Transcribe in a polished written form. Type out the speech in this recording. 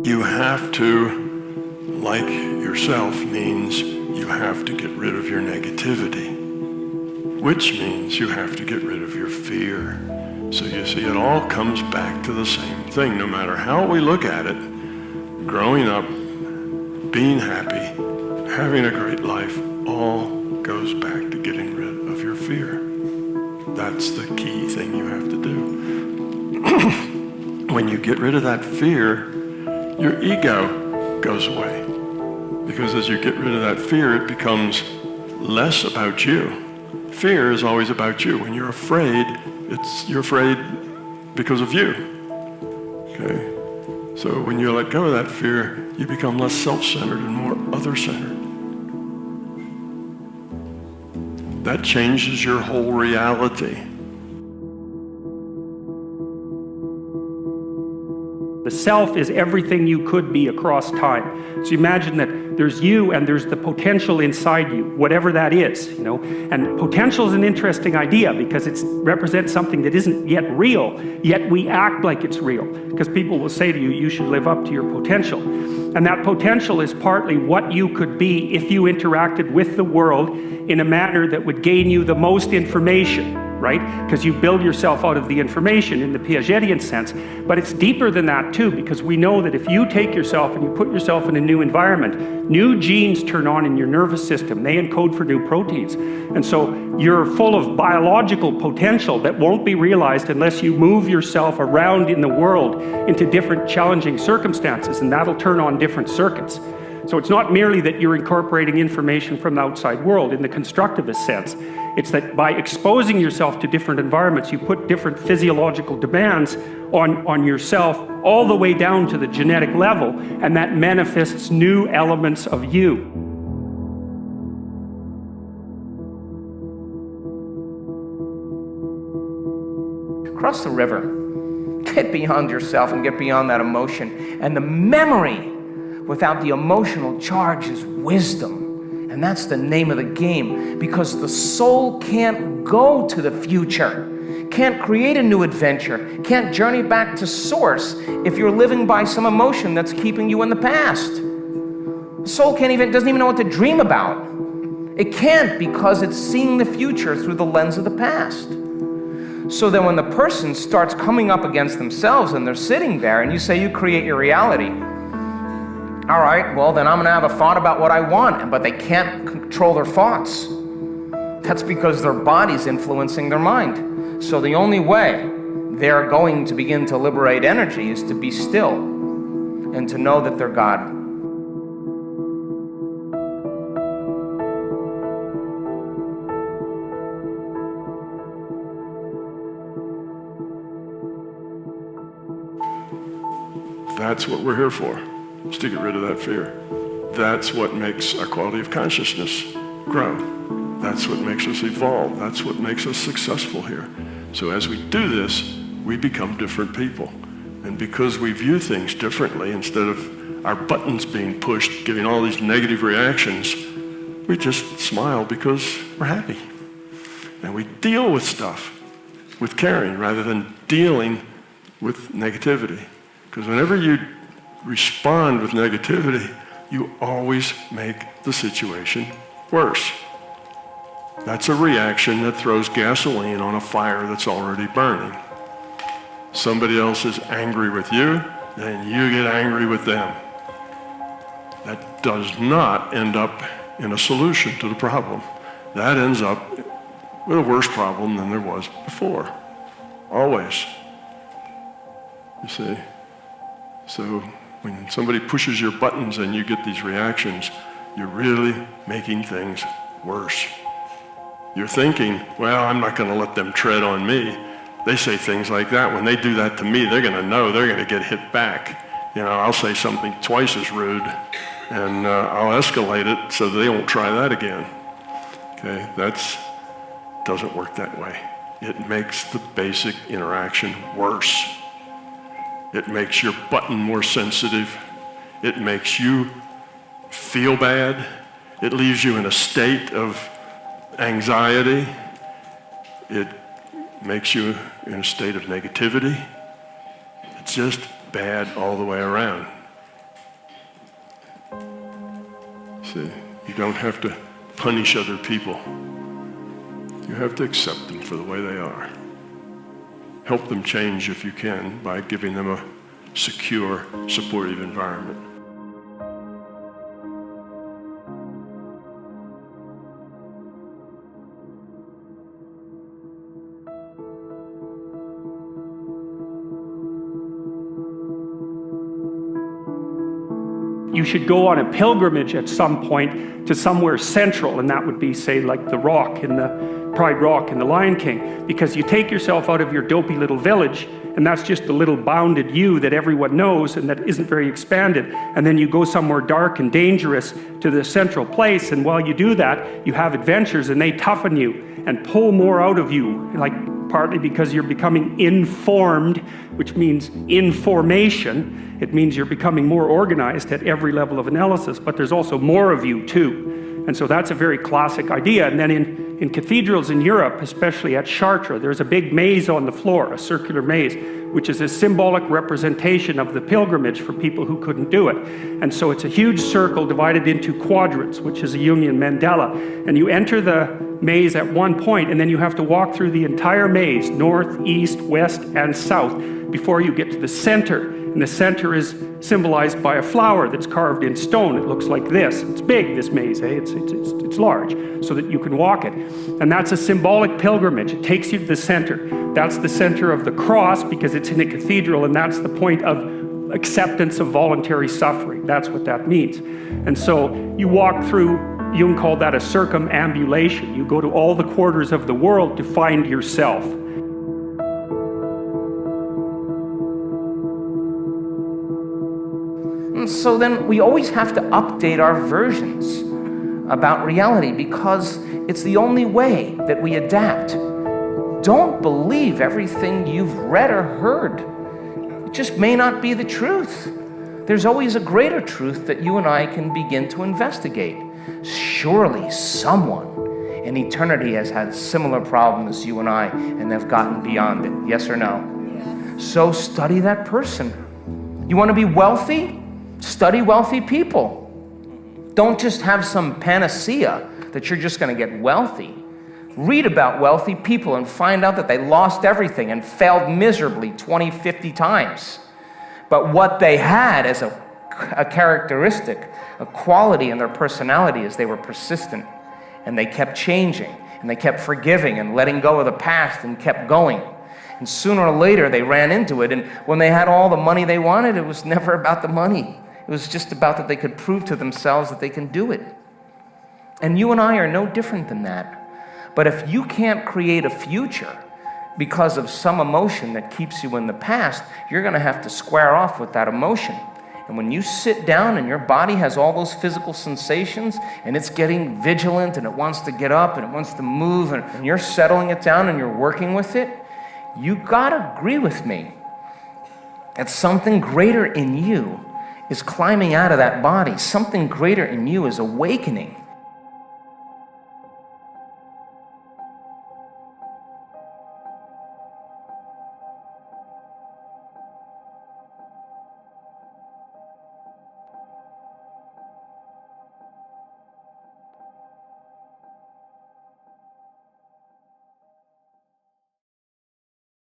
You have to, like yourself, means you have to get rid of your negativity, which means you have to get rid of your fear. So you see, it all comes back to the same thing. No matter how we look at it, growing up, being happy, having a great life, all goes back to getting rid of your fear. That's the key thing you have to do. When you get rid of that fear, your ego goes away. Because as you get rid of that fear, it becomes less about you. Fear is always about you. When you're afraid, you're afraid because of you. Okay? So when you let go of that fear, you become less self-centered and more other-centered. That changes your whole reality. The self is everything you could be across time. So imagine that there's you and there's the potential inside you, whatever that is, you know. And potential is an interesting idea because it represents something that isn't yet real, yet we act like it's real. Because people will say to you, you should live up to your potential. And that potential is partly what you could be if you interacted with the world in a manner that would gain you the most information, right? Because you build yourself out of the information in the Piagetian sense. But it's deeper than that too, because we know that if you take yourself and you put yourself in a new environment, new genes turn on in your nervous system. They encode for new proteins. And so you're full of biological potential that won't be realized unless you move yourself around in the world into different challenging circumstances, and that'll turn on different circuits. So it's not merely that you're incorporating information from the outside world in the constructivist sense. It's that by exposing yourself to different environments, you put different physiological demands on yourself all the way down to the genetic level, and that manifests new elements of you. Cross the river. Get beyond yourself and get beyond that emotion. And the memory without the emotional charge is wisdom. And that's the name of the game, because the soul can't go to the future, can't create a new adventure, can't journey back to source if you're living by some emotion that's keeping you in the past. The soul doesn't even know what to dream about. It can't, because it's seeing the future through the lens of the past. So then when the person starts coming up against themselves and they're sitting there and you say you create your reality, all right, well, then I'm going to have a thought about what I want, but they can't control their thoughts. That's because their body's influencing their mind. So the only way they're going to begin to liberate energy is to be still and to know that they're God. That's what we're here for. Is to get rid of that fear. That's what makes our quality of consciousness grow. That's what makes us evolve. That's what makes us successful here. So as we do this, we become different people. And because we view things differently, instead of our buttons being pushed, giving all these negative reactions, we just smile because we're happy. And we deal with stuff with caring rather than dealing with negativity. Because whenever you respond with negativity, you always make the situation worse. That's a reaction that throws gasoline on a fire that's already burning. Somebody else is angry with you, then you get angry with them. That does not end up in a solution to the problem. That ends up with a worse problem than there was before. Always. You see? So when somebody pushes your buttons and you get these reactions, you're really making things worse. You're thinking, well, I'm not going to let them tread on me. They say things like that. When they do that to me, they're going to know they're going to get hit back. You know, I'll say something twice as rude, and I'll escalate it so they won't try that again. Okay, doesn't work that way. It makes the basic interaction worse. It makes your button more sensitive. It makes you feel bad. It leaves you in a state of anxiety. It makes you in a state of negativity. It's just bad all the way around. See, you don't have to punish other people. You have to accept them for the way they are. Help them change if you can by giving them a secure, supportive environment. You should go on a pilgrimage at some point to somewhere central, and that would be, say, like the Rock in the Pride Rock in the Lion King, because you take yourself out of your dopey little village, and that's just the little bounded you that everyone knows and that isn't very expanded, and then you go somewhere dark and dangerous to the central place, and while you do that, you have adventures, and they toughen you and pull more out of you, like partly because you're becoming informed, which means information. It means you're becoming more organized at every level of analysis, but there's also more of you too. And so that's a very classic idea. And then in cathedrals in Europe, especially at Chartres, there's a big maze on the floor, a circular maze, which is a symbolic representation of the pilgrimage for people who couldn't do it. And so it's a huge circle divided into quadrants, which is a Jungian mandala. And you enter the maze at one point, and then you have to walk through the entire maze, north, east, west, and south, before you get to the center. And the center is symbolized by a flower that's carved in stone. It looks like this. It's big, this maze, eh? It's large, so that you can walk it. And that's a symbolic pilgrimage. It takes you to the center. That's the center of the cross, because it's in a cathedral, and that's the point of acceptance of voluntary suffering. That's what that means. And so you walk through, Jung called that a circumambulation. You go to all the quarters of the world to find yourself. And so then we always have to update our versions about reality, because it's the only way that we adapt. Don't believe everything you've read or heard. It just may not be the truth. There's always a greater truth that you and I can begin to investigate. Surely someone in eternity has had similar problems as you and I, and they've gotten beyond it. Yes or no? Yes. So study that person. You want to be wealthy? Study wealthy people. Don't just have some panacea that you're just going to get wealthy. Read about wealthy people and find out that they lost everything and failed miserably 20, 50 times. But what they had as a characteristic, a quality in their personality, is they were persistent, and they kept changing, and they kept forgiving and letting go of the past and kept going. And sooner or later they ran into it, and when they had all the money they wanted, it was never about the money. It was just about that they could prove to themselves that they can do it. And you and I are no different than that. But if you can't create a future because of some emotion that keeps you in the past, you're going to have to square off with that emotion. And when you sit down and your body has all those physical sensations, and it's getting vigilant, and it wants to get up, and it wants to move, and you're settling it down and you're working with it, you got to agree with me that something greater in you is climbing out of that body. Something greater in you is awakening.